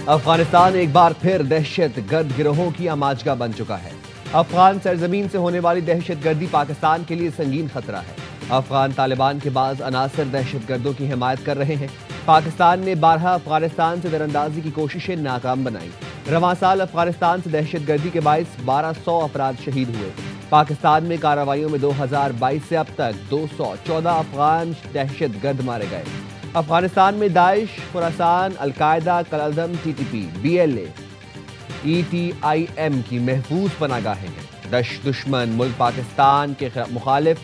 افغانستان ایک بار پھر دہشت گرد گروہوں کی آماجگاہ بن چکا ہے۔ افغان سرزمین سے ہونے والی دہشت گردی پاکستان کے لیے سنگین خطرہ ہے۔ افغان طالبان کے بعض عناصر دہشت گردوں کی حمایت کر رہے ہیں۔ پاکستان نے بارہا افغانستان سے دراندازی کی کوششیں ناکام بنائیں۔ رواں سال افغانستان سے دہشت گردی کے باعث 1200 افراد شہید ہوئے۔ پاکستان میں کارروائیوں میں 2022 سے اب تک 214 افغان دہشت گرد مارے گئے۔ افغانستان میں داعش، خراسان، القاعدہ، کالعدم، T T P, B L A, E T I M کی محفوظ پناہ گاہیں ہیں۔ دشمن ملک پاکستان کے مخالف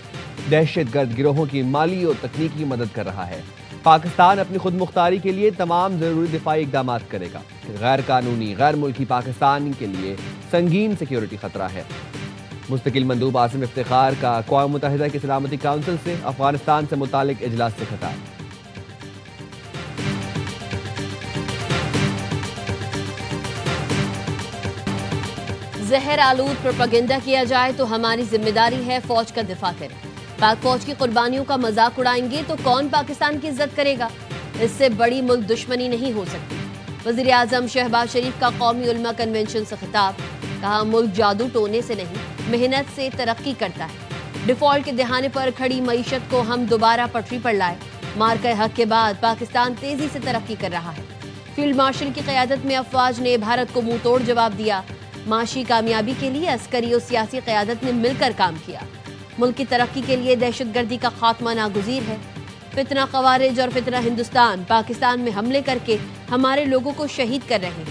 دہشت گرد گروہوں کی مالی اور تکنیکی مدد کر رہا ہے۔ پاکستان اپنی خود مختاری کے لیے تمام ضروری دفاعی اقدامات کرے گا۔ غیر قانونی غیر ملکی پاکستان کے لیے سنگین سیکیورٹی خطرہ ہے۔ مستقل مندوب عاصم افتخار کا اقوام متحدہ کی سلامتی کونسل سے افغانستان سے متعلق اجلاس سے خطاب۔ زہر آلود پروپیگنڈا کیا جائے تو ہماری ذمہ داری ہے فوج کا دفاع کریں۔ پاک فوج کی قربانیوں کا مذاق اڑائیں گے تو کون پاکستان کی عزت کرے گا؟ اس سے بڑی ملک دشمنی نہیں ہو سکتی۔ وزیر اعظم شہباز شریف کا قومی علماء کنونشن سے خطاب، کہا ملک جادو ٹونے سے نہیں محنت سے ترقی کرتا ہے۔ ڈیفالٹ کے دہانے پر کھڑی معیشت کو ہم دوبارہ پٹری پر لائے۔ مارکہ حق کے بعد پاکستان تیزی سے ترقی کر رہا ہے۔ فیلڈ مارشل کی قیادت میں افواج نے بھارت کو منہ توڑ جواب دیا۔ معاشی کامیابی کے لیے عسکری اور سیاسی قیادت نے مل کر کام کیا۔ ملک کی ترقی کے لیے دہشت گردی کا خاتمہ ناگزیر ہے۔ فتنہ خوارج اور فتنہ ہندوستان پاکستان میں حملے کر کے ہمارے لوگوں کو شہید کر رہے ہیں۔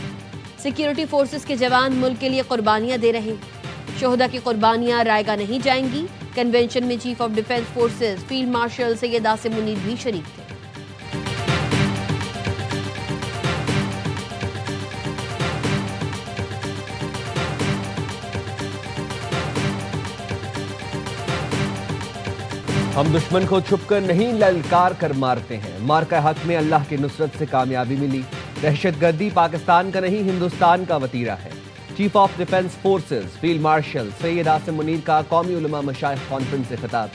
سیکیورٹی فورسز کے جوان ملک کے لیے قربانیاں دے رہے ہیں۔ شہداء کی قربانیاں رائیگاں نہیں جائیں گی۔ کنونشن میں chief of defence forces field marshal Syed Asim Munir بھی شریک تھے۔ ہم دشمن کو چھپ کر نہیں للکار کر مارتے ہیں۔ مارکہ حق میں اللہ کی نصرت سے کامیابی ملی۔ دہشت گردی پاکستان کا نہیں ہندوستان کا وتیرہ ہے۔ Chief of defence forces field marshal Syed Asim Munir کا قومی علماء مشائخ کانفرنس سے خطاب،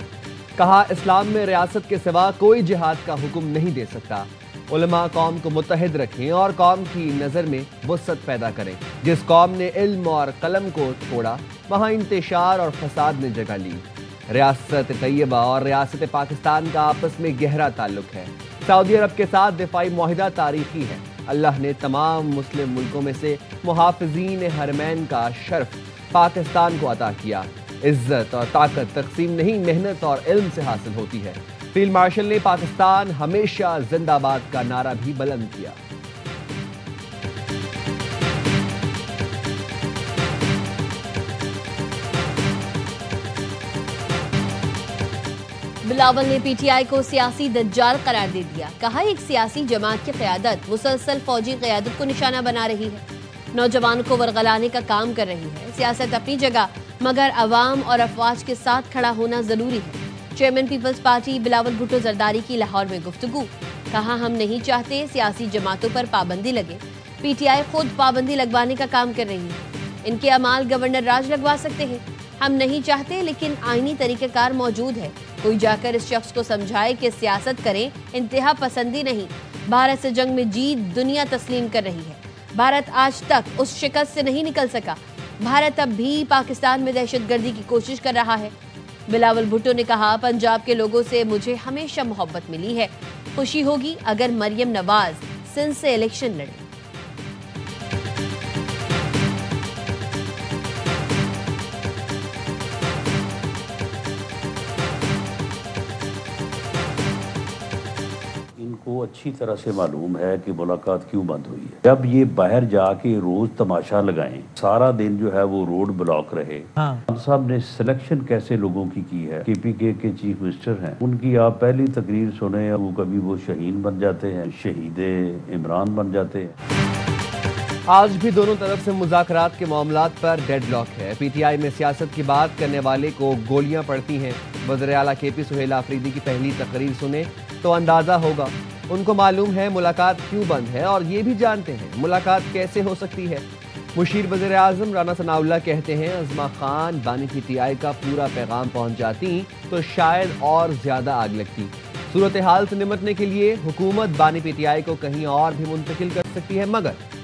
کہا اسلام میں ریاست کے سوا کوئی جہاد کا حکم نہیں دے سکتا۔ علماء قوم کو متحد رکھیں اور قوم کی نظر میں وسعت پیدا کریں۔ جس قوم نے علم اور قلم کو چھوڑا وہاں انتشار اور فساد نے جگہ لی۔ ریاست طیبہ اور ریاست پاکستان کا آپس میں گہرا تعلق ہے۔ سعودی عرب کے ساتھ دفاعی معاہدہ تاریخی ہے۔ اللہ نے تمام مسلم ملکوں میں سے محافظین حرمین کا شرف پاکستان کو عطا کیا۔ عزت اور طاقت تقسیم نہیں محنت اور علم سے حاصل ہوتی ہے۔ فیلڈ مارشل نے پاکستان ہمیشہ زندہ باد کا نعرہ بھی بلند کیا۔ بلاول نے پی ٹی آئی کو سیاسی دجال قرار دے دیا، کہا ایک سیاسی جماعت کی قیادت مسلسل فوجی قیادت کو نشانہ بنا رہی ہے، نوجوانوں کو ورغلانے کا کام کر رہی ہے۔ سیاست اپنی جگہ مگر عوام اور افواج کے ساتھ کھڑا ہونا ضروری ہے۔ Chairman Peoples Party Bilawal Bhutto Zardari کی لاہور میں گفتگو، کہا ہم نہیں چاہتے سیاسی جماعتوں پر پابندی لگے، پی ٹی آئی خود پابندی لگوانے کا کام کر رہی ہے۔ ان کے اعمال گورنر راج لگوا سکتے ہیں، ہم نہیں چاہتے لیکن آئینی طریقہ کار موجود ہے۔ کوئی جا کر اس شخص کو سمجھائے کہ سیاست کریں، انتہا پسندی نہیں۔ بھارت سے جنگ میں جیت دنیا تسلیم کر رہی ہے۔ بھارت آج تک اس شکست سے نہیں نکل سکا۔ بھارت اب بھی پاکستان میں دہشت گردی کی کوشش کر رہا ہے۔ بلاول بھٹو نے کہا پنجاب کے لوگوں سے مجھے ہمیشہ محبت ملی ہے، خوشی ہوگی اگر مریم نواز سندھ سے الیکشن لڑے۔ کو اچھی طرح سے معلوم ہے کہ ملاقات کیوں بند ہوئی ہے۔ جب یہ باہر جا کے روز تماشا لگائیں، سارا دن جو ہے وہ روڈ بلاک رہے۔ ہم صاحب نے سلیکشن کیسے لوگوں کی ہے؟ کے پی کے چیف منسٹر ہیں، ان کی آپ پہلی تقریر سنیں، وہ کبھی وہ شہین بن جاتے ہیں، شہید عمران بن جاتے ہیں۔ آج بھی دونوں طرف سے مذاکرات کے معاملات پر ڈیڈ لاک ہے۔ پی ٹی آئی میں سیاست کی بات کرنے والے کو گولیاں پڑتی ہیں۔ وزیر اعلیٰ کے پی سہیل آفریدی کی پہلی تقریر سنیں تو اندازہ ہوگا۔ ان کو معلوم ہے ملاقات کیوں بند ہے اور یہ بھی جانتے ہیں ملاقات کیسے ہو سکتی ہے۔ مشیر وزیر اعظم رانا ثناء اللہ کہتے ہیں عظمیٰ خان بانی پی ٹی آئی کا پورا پیغام پہنچ جاتی تو شاید اور زیادہ آگ لگتی۔ صورتحال سے نمٹنے کے لیے حکومت بانی پی ٹی آئی کو کہیں اور بھی منتقل کر سکتی ہے، مگر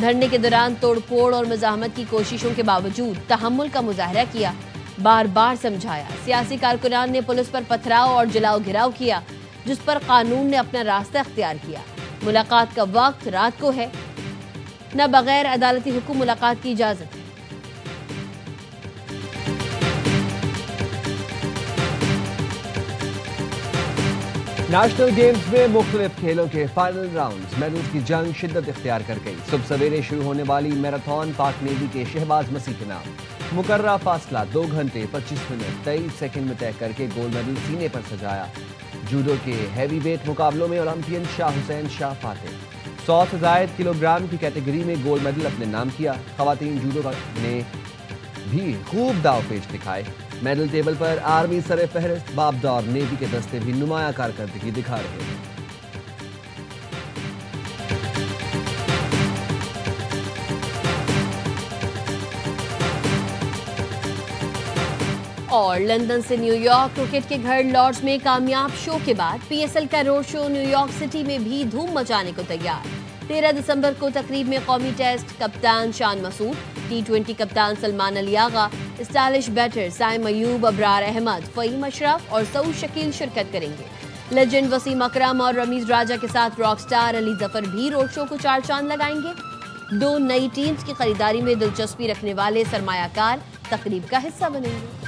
دھرنے کے دوران توڑ پھوڑ اور مزاحمت کی کوششوں کے باوجود تحمل کا مظاہرہ کیا، بار بار سمجھایا۔ سیاسی کارکنان نے پولیس پر پتھراؤ اور جلاؤ گھراؤ کیا، جس پر قانون نے اپنا راستہ اختیار کیا۔ ملاقات کا وقت رات کو ہے، نہ بغیر عدالتی حکم ملاقات کی اجازت ہے۔ نیشنل گیمز میں مختلف کھیلوں کے فائنل راؤنڈز، میڈلز کی جنگ شدت اختیار کر گئی۔ صبح سویرے شروع ہونے والی میراتھن پاک نیوی کے شہباز مسیح کے نام، مقررہ فاصلہ 2 گھنٹے 25 منٹ 23 سیکنڈ میں طے کر کے گولڈ میڈل سینے پر سجایا۔ جوڈو کے ہیوی ویٹ مقابلوں میں اولمپئن شاہ حسین شاہ فاتح، 100 سے زائد کلو گرام کی کیٹیگری میں گولڈ میڈل اپنے نام کیا۔ خواتین جوڈو نے بھی خوب داؤ پیش دکھائے۔ میڈل ٹیبل پر آرمی سر فہرست بابدا اور نیوی کے دستے بھی نمایاں کارکردگی دکھا رہے ہیں۔ اور لندن سے نیو یارک، کرکٹ کے گھر لارڈز میں کامیاب شو کے بعد پی ایس ایل کا road show new York city میں بھی دھوم مچانے کو تیار۔ 13 دسمبر کو تقریب میں قومی ٹیسٹ کپتان شان مسعود، T20 کپتان سلمان علی آغا، اسٹائلش بیٹر سائم ایوب، ابرار احمد، فہیم اشرف اور سعود شکیل شرکت کریں گے۔ لیجنڈ وسیم اکرم اور رمیز راجہ کے ساتھ راک سٹار علی ظفر بھی روڈ شو کو 4 چاند لگائیں گے۔ 2 نئی ٹیمز کی خریداری میں دلچسپی رکھنے والے سرمایہ کار تقریب کا حصہ بنیں گے۔